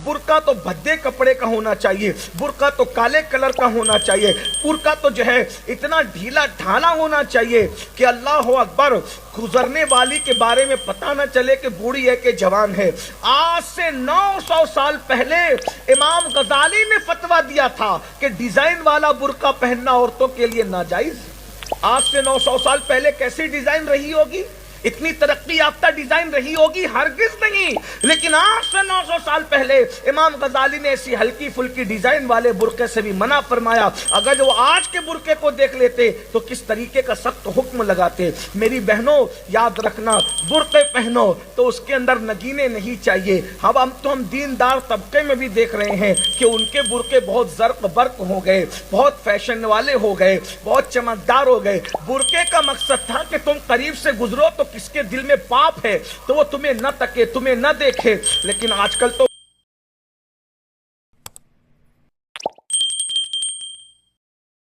برقع تو بھدے کپڑے کا ہونا چاہیے، برقع تو کالے کلر کا ہونا چاہیے، برقع تو جو ہے اتنا ڈھیلا ڈھالا ہونا چاہیے کہ اللہ اکبر گزرنے والی کے بارے میں پتہ نہ چلے کہ بوڑھی ہے کہ جوان ہے۔ آج سے 900 سال پہلے امام غزالی نے فتویٰ دیا تھا کہ ڈیزائن والا برقع پہننا عورتوں کے لیے ناجائز۔ آج سے 900 سال پہلے کیسی ڈیزائن رہی ہوگی؟ اتنی ترقی یافتہ ڈیزائن رہی ہوگی؟ ہرگز نہیں۔ لیکن آج سے 900 سال پہلے امام غزالی نے ایسی ہلکی پھلکی ڈیزائن والے برقعے سے بھی منع فرمایا۔ اگر وہ آج کے برقعے کو دیکھ لیتے تو کس طریقے کا سخت حکم لگاتے۔ میری بہنوں یاد رکھنا، برقعے پہنو تو اس کے اندر نگینے نہیں چاہیے۔ اب ہم دیندار طبقے میں بھی دیکھ رہے ہیں کہ ان کے برقعے بہت زرق برق ہو گئے، بہت فیشن والے ہو گئے، بہت چمکدار ہو گئے۔ برقعے کا مقصد تھا کہ تم قریب سے گزرو تو کس کے دل میں پاپ ہے تو وہ تمہیں نہ تکے، تمہیں نہ دیکھے، لیکن آج کل تو